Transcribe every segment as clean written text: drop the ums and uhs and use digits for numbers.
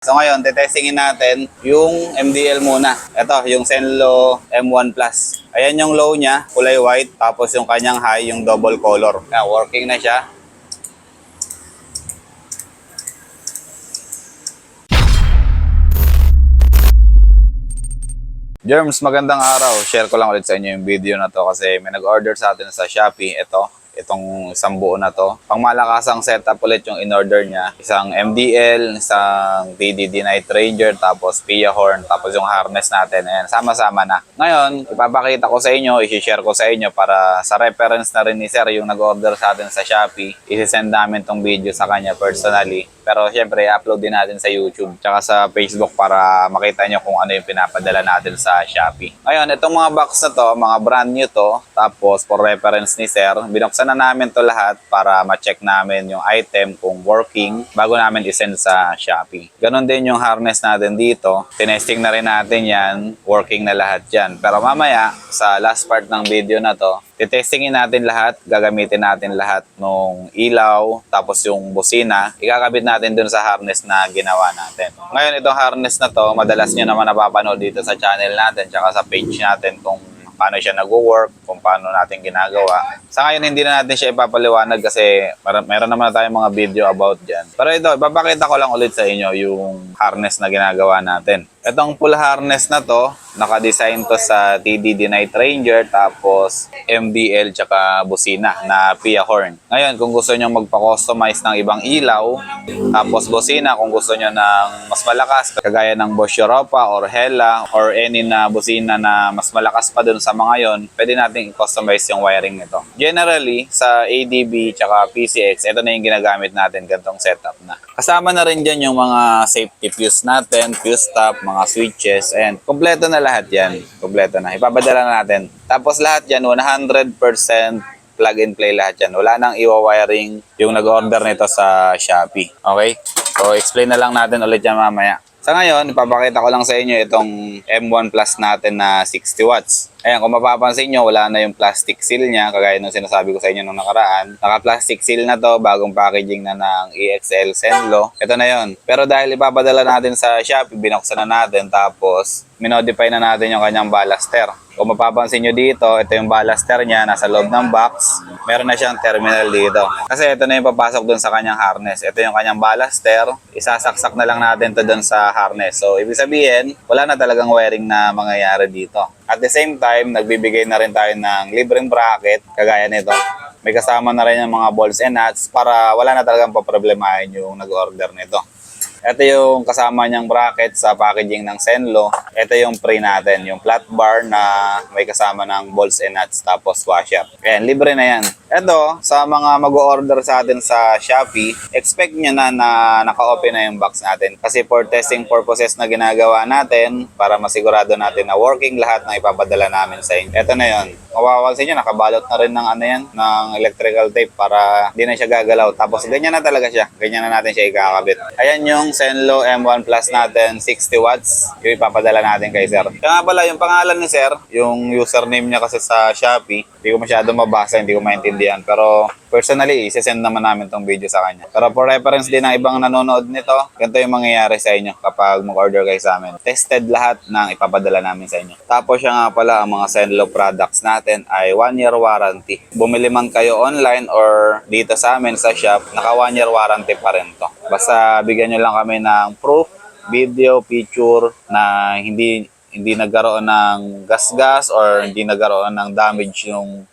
So ngayon, tetestingin natin yung MDL muna. Ito, yung Zenlo M1 Plus. Ayan yung low niya, kulay white. Tapos yung kanyang high, yung double color. Ayan, working na siya. Germs, magandang araw. Share ko lang ulit sa inyo yung video na to kasi may nag-order sa atin sa Shopee. Itong isang buo na to. Pangmalakasang setup ulit yung in-order niya. Isang MDL, isang TDD Night Ranger, tapos Pia Horn, tapos yung harness natin. Ayan, sama-sama na. Ngayon, ipapakita ko sa inyo, i-share ko sa inyo para sa reference na rin ni Sir yung nag-order sa atin sa Shopee. I-send namin tong video sa kanya personally. Pero syempre, i-upload din natin sa YouTube tsaka sa Facebook para makita nyo kung ano yung pinapadala natin sa Shopee. Ngayon, itong mga box na to, mga brand new to, tapos for reference ni Sir, binuksan na namin to lahat para ma-check namin yung item kung working bago namin isend sa Shopee. Ganon din yung harness natin dito. Tinesting na rin natin yan, working na lahat yan. Pero mamaya, sa last part ng video na to, titestingin natin lahat, gagamitin natin lahat ng ilaw, tapos yung busina, ikakabit natin dun sa harness na ginawa natin. Ngayon, itong harness na to, madalas nyo naman napapanood dito sa channel natin, tsaka sa page natin kung paano siya nag-work, kung paano natin ginagawa. Sa ngayon, hindi na natin siya ipapaliwanag kasi meron naman na tayong mga video about dyan. Pero ito, ipapakita ko lang ulit sa inyo yung harness na ginagawa natin. Itong full harness na to, naka-design to sa TDD Night Ranger, tapos MDL tsaka busina na Pia Horn. Ngayon, kung gusto nyo magpa-customize ng ibang ilaw, tapos busina kung gusto nyo ng mas malakas, kagaya ng Bosch Europa or Hella or any na busina na mas malakas pa dun sa mga yon, pwede natin i-customize yung wiring nito. Generally, sa ADB tsaka PCX, ito na yung ginagamit natin, gantong setup na. Kasama na rin dyan yung mga safety fuse natin, fuse top, mga switches, and kompleto na lahat yan. Kompleto na. Ipapadala na natin. Tapos lahat yan, 100% plug and play lahat yan. Wala nang iwa-wiring yung nag-order nito sa Shopee. Okay? So, explain na lang natin ulit yan mamaya. Sa ngayon, ipapakita ko lang sa inyo itong M1 Plus natin na 60 watts. Ayan, kung mapapansin nyo, wala na yung plastic seal niya, kagaya nung sinasabi ko sa inyo nung nakaraan. Naka-plastic seal na to, bagong packaging na ng EXL Zenlo. Ito na yon. Pero dahil ipapadala natin sa Shopee, binuksan na natin, tapos minodify na natin yung kanyang ballaster. Kung mapapansin nyo dito, ito yung ballaster niya, nasa loob ng box. Meron na siyang terminal dito. Kasi ito na yung papasok dun sa kanyang harness. Ito yung kanyang ballaster. Isasaksak na lang natin to dun sa harness. So, ibig sabihin, wala na talagang wiring na mangyayari dito. At the same time, nagbibigay na rin tayo ng libreng bracket, kagaya nito. May kasama na rin yung mga balls and nuts para wala na talagang paproblemahin yung nag-order nito. Ito yung kasama niyang bracket sa packaging ng Zenlo. Ito yung pre natin, yung flat bar na may kasama ng balls and nuts tapos washer. Ayan, libre na yan. Ito, sa mga mag-order sa atin sa Shopee, expect nyo na naka-open na yung box natin. Kasi for testing purposes na ginagawa natin, para masigurado natin na working lahat na ipapadala namin sa inyo. Ito na yun. Mapapansin nyo, nakabalot na rin ng ano yan, ng electrical tape para hindi na siya gagalaw. Tapos ganyan na talaga siya. Ganyan na natin siya ikakabit. Ayan yung Zenlo M1 Plus natin, 60 watts. Yung ipapadala natin kay Sir. Kaya nga pala, yung pangalan ni Sir, yung username niya kasi sa Shopee, hindi ko masyado mabasa, hindi ko maintindihan. Pero personally, isesend naman namin tong video sa kanya. Pero for reference din ng ibang nanonood nito, ganito yung mangyayari sa inyo kapag mag-order kayo sa amin. Tested lahat ng ipapadala namin sa inyo. Tapos siya nga pala, ang mga Zenlo products natin ay 1-year warranty. Bumili man kayo online or dito sa amin sa shop, naka 1-year warranty pa rin to. Basta bigyan nyo lang kami ng proof, video, picture na hindi nagkaroon ng gas-gas or hindi nagkaroon ng damage yung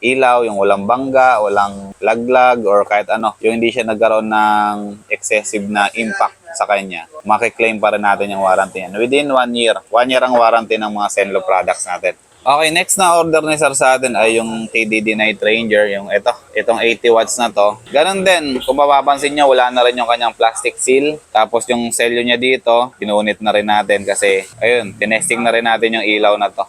ilaw, yung walang bangga, walang laglag or kahit ano. Yung hindi siya nagkaroon ng excessive na impact sa kanya. Makiklaim pa rin natin yung warranty yan. Within 1 year. 1 year ang warranty ng mga Zenlo products natin. Okay, next na order ni Sir sa atin ay yung TDD Night Ranger, yung itong 80 watts na to. Ganon din, kung mapapansin nyo, wala na rin yung kanyang plastic seal. Tapos yung selyo niya dito, pinunit na rin natin kasi, ayun, tinesting na rin natin yung ilaw na to.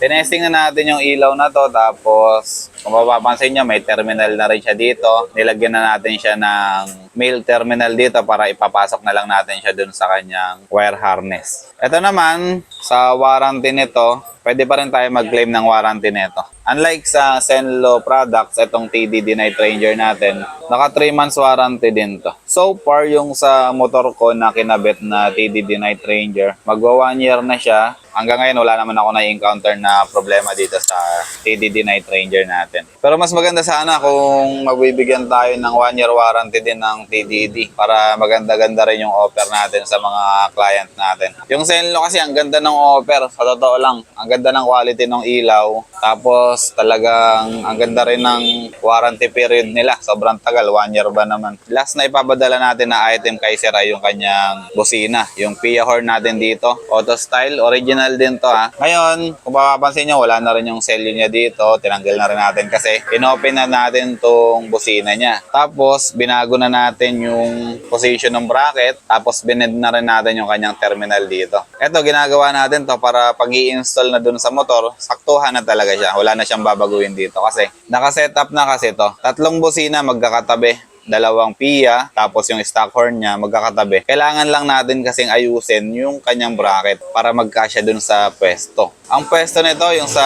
Tinesting na natin yung ilaw na to, tapos kung mapapansin nyo, may terminal na rin siya dito. Nilagyan na natin siya ng male terminal dito para ipapasok na lang natin siya dun sa kanyang wire harness. Ito naman, sa warranty nito, pwede pa rin tayo mag-claim ng warranty nito. Unlike sa Zenlo products, itong TDD Night Ranger natin, naka 3 months warranty din to. So far, yung sa motor ko na kinabit na TDD Night Ranger, magwa 1 year na siya. Hanggang ngayon, wala naman ako na-encounter na problema dito sa TDD Night Ranger natin. Pero mas maganda sana kung magbibigyan tayo ng 1 year warranty din ng TDD para maganda-ganda rin yung offer natin sa mga client natin. Yung Zenlo kasi, ang ganda ng offer. Sa totoo lang, ang ganda ng quality ng ilaw. Tapos talagang ang ganda rin ng warranty period nila. Sobrang tagal, 1 year ba naman. Last na ipapadala natin na item kay Sir ay yung kanyang busina. Yung Pia horn natin dito. Auto style, original din to ha. Ngayon, kung mapapansin nyo, wala na rin yung selyo niya dito. Tinanggal na rin natin kasi inopen na natin tong busina niya. Tapos, binago na natin yung position ng bracket. Tapos, binend na rin natin yung kanyang terminal dito. Ito, ginagawa natin to para pag i-install na dun sa motor, saktuhan na talaga siya. Wala na siyang babaguhin dito kasi naka-setup na kasi to. 3 busina magkakatabi. 2 PIA, tapos yung stock horn niya magkakatabi. Kailangan lang natin kasing ayusin yung kanyang bracket para magkasya dun sa pwesto. Ang pwesto nito, yung sa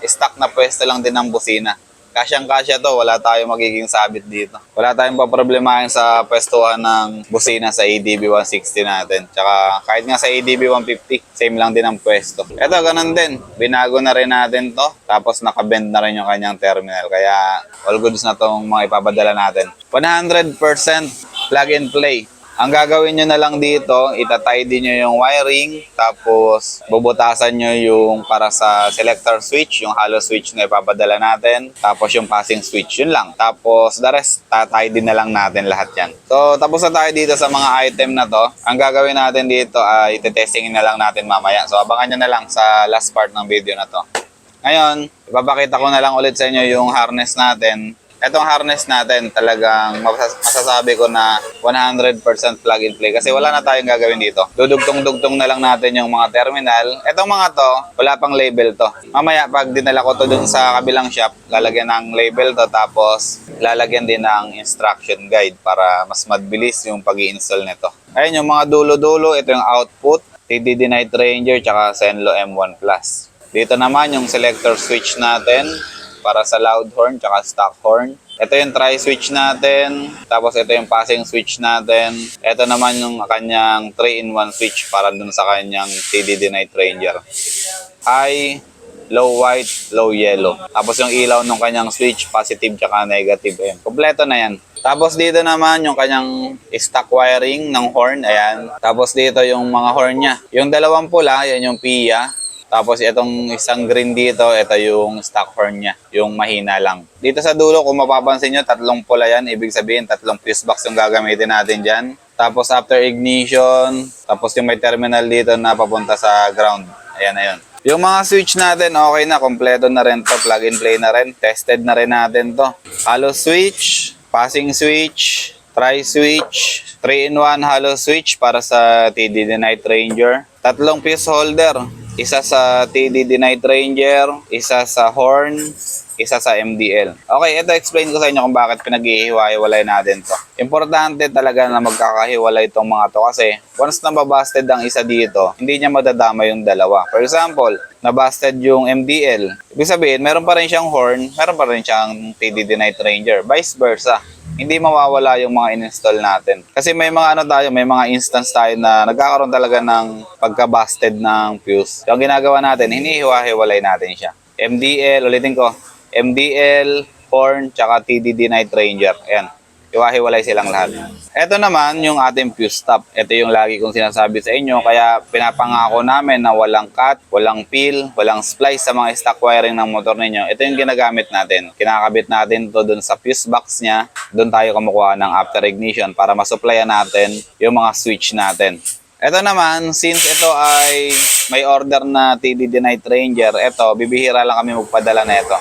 stock na pwesto lang din ng busina. Kasyang-kasya to, wala tayong magiging sabit dito. Wala tayong paproblemahin sa pwestuhan ng busina sa ADB 160 natin. Tsaka kahit nga sa ADB 150, same lang din ang pwesto. Ito, ganun din. Binago na rin natin to. Tapos nakabend na rin yung kanyang terminal. Kaya all goods na tong mga ipapadala natin. 100% plug and play. Ang gagawin nyo na lang dito, itatidy nyo yung wiring, tapos bubutasan nyo yung para sa selector switch, yung hollow switch na ipapadala natin, tapos yung passing switch, yun lang. Tapos the rest, tatidy na lang natin lahat yan. So, tapos na tayo dito sa mga item na to. Ang gagawin natin dito ay ititestingin na lang natin mamaya. So, abangan nyo na lang sa last part ng video na to. Ngayon, ipapakita ko na lang ulit sa inyo yung harness natin. Itong harness natin talagang masasabi ko na 100% plug and play kasi wala na tayong gagawin dito. Dudugtong-dugtong na lang natin yung mga terminal. Itong mga to, wala pang label to. Mamaya pag dinala ko to dun sa kabilang shop, lalagyan ng label to tapos lalagyan din ng instruction guide para mas mabilis yung pag-i-install nito. Ayun yung mga dulo-dulo, ito yung output, TDD Night Ranger tsaka Zenlo M1 Plus. Dito naman yung selector switch natin para sa loud horn tsaka stock horn. Ito yung tri-switch natin. Tapos ito yung passing switch natin. Ito naman yung kanyang 3-in-1 switch para dun sa kanyang TDD Night Ranger. High, low white, low yellow. Tapos yung ilaw ng kanyang switch, positive tsaka negative. Ayan. Kompleto na yan. Tapos dito naman yung kanyang stock wiring ng horn. Ayan. Tapos dito yung mga horn niya. Yung dalawang pula, yan yung PIA. Tapos itong isang green dito, ito yung stock horn niya, yung mahina lang. Dito sa dulo, kung mapapansin nyo, 3 pula yan. Ibig sabihin, 3 fuse box yung gagamitin natin dyan. Tapos after ignition, tapos yung may terminal dito na papunta sa ground. Ayan na yun. Yung mga switch natin, okay na. Kompleto na rin to. Plug and play na rin. Tested na rin natin to. Hollow switch, passing switch, tri-switch, 3-in-1 hollow switch para sa TDD Night Ranger. 3 fuse holder. Isa sa TDD Night Ranger, isa sa horn, isa sa MDL. Okay, ito explain ko sa inyo kung bakit pinag-ihiwa-hiwalay natin to. Importante talaga na magkakahiwalay itong mga to kasi once na mabusted ang isa dito, hindi niya madadama yung dalawa. For example, nabusted yung MDL. Ibig sabihin, meron pa rin siyang horn, meron pa rin siyang TDD Night Ranger. Vice versa. Hindi mawawala yung mga in-install natin. Kasi may mga may mga instance tayo na nagkakaroon talaga ng pagka-busted ng fuse. Yung ginagawa natin, hinihiwa-hiwalay natin siya. MDL, ulitin ko, MDL, horn, tsaka TDD Night Ranger. Ayan, hiwa-hiwalay silang lahat. Ito naman yung ating fuse stop. Ito yung lagi kong sinasabi sa inyo. Kaya pinapangako namin na walang cut, walang peel, walang splice sa mga stock wiring ng motor ninyo. Ito yung ginagamit natin. Kinakabit natin to dun sa fuse box niya. Doon tayo kumukuha ng after ignition para masupplyan natin yung mga switch natin. Ito naman, since ito ay may order na TDD Night Ranger, ito, bibihira lang kami magpadala na ito.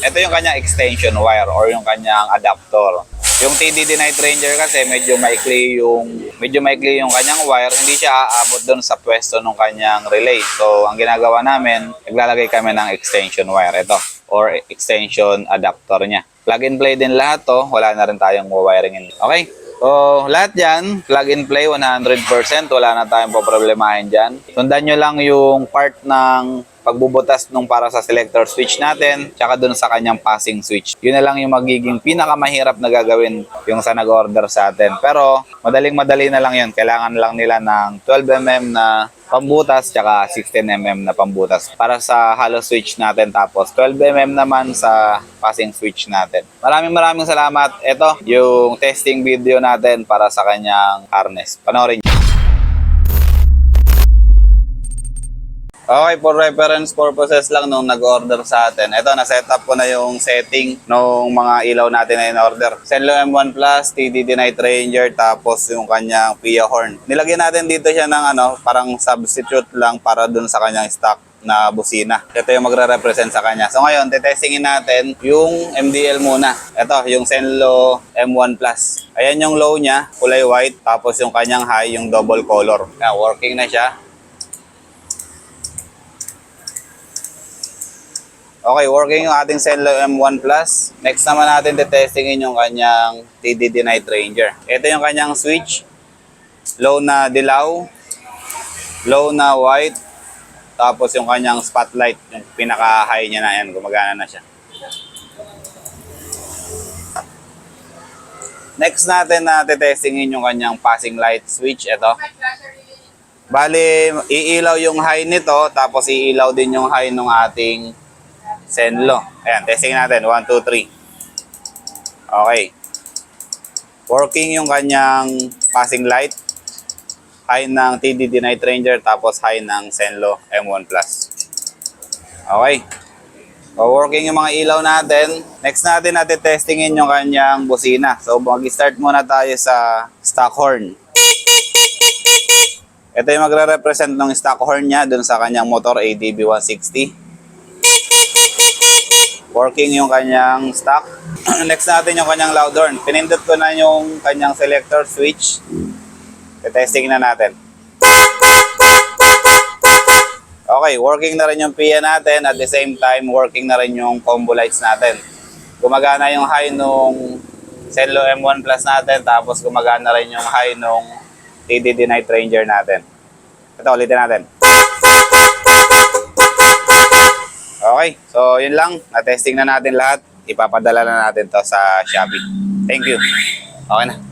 Ito yung kanyang extension wire or yung kanyang adapter. Yung TDD Night Ranger kasi medyo maikli yung kanyang wire, hindi siya aabot doon sa pwesto ng kanyang relay. So, ang ginagawa namin, naglalagay kami ng extension wire ito or extension adapter niya. Plug and play din lahat to, wala na rin tayong wiring. Okay? So, lahat yan, plug and play 100%, wala na tayong poproblemahin dyan. Sundan nyo lang yung part ng pagbubutas nung para sa selector switch natin, tsaka dun sa kanyang passing switch. Yun na lang yung magiging pinakamahirap na gagawin yung sa nag-order sa atin. Pero madaling-madali na lang yun. Kailangan lang nila ng 12mm na pambutas tsaka 16mm na pambutas para sa hollow switch natin, tapos 12mm naman sa passing switch natin. Maraming salamat. Ito yung testing video natin para sa kanyang harness. Panoorin nyo. Okay, for reference purposes lang nung nag-order sa atin. Ito, na-setup ko na yung setting ng mga ilaw natin na in-order. Zenlo M1 Plus, TDD Night Ranger, tapos yung kanyang PIA horn. Nilagyan natin dito siya ng parang substitute lang para dun sa kanyang stock na busina. Ito yung magre-represent sa kanya. So ngayon, tetestingin natin yung MDL muna. Ito, yung Zenlo M1 Plus. Ayan yung low niya, kulay white. Tapos yung kanyang high, yung double color. Kaya working na siya. Okay, working yung ating Zenlo M1 Plus. Next naman natin tetestingin yung kanyang TDD Night Ranger. Ito yung kanyang switch. Low na dilaw, low na white, tapos yung kanyang spotlight, yung pinaka-high niya na yan, gumagana na siya. Next natin na tetestingin yung kanyang passing light switch. Ito. Bali, iilaw yung high nito, tapos iilaw din yung high ng ating Zenlo. Ayan, testing natin. 1, 2, 3. Okay. Working yung kanyang passing light. High ng TDD Night Ranger, tapos high ng Zenlo M1 Plus. Okay. So, working yung mga ilaw natin. Next natin testingin yung kanyang busina. So, mag-start muna tayo sa stock horn. Ito yung magre-represent ng stock horn niya dun sa kanyang motor ADB 160. Working yung kanyang stock. Next natin yung kanyang loud horn. Pinindot ko na yung kanyang selector switch. Testing na natin. Okay, working na rin yung PIA natin. At the same time, working na rin yung combo lights natin. Gumagana yung high nung Zenlo M1 Plus natin. Tapos gumagana rin yung high nung TDD Night Ranger natin. Ito, ulitin natin. Okay, so yun lang. Na-testing na natin lahat. Ipapadala na natin to sa Shopee. Thank you. Okay na.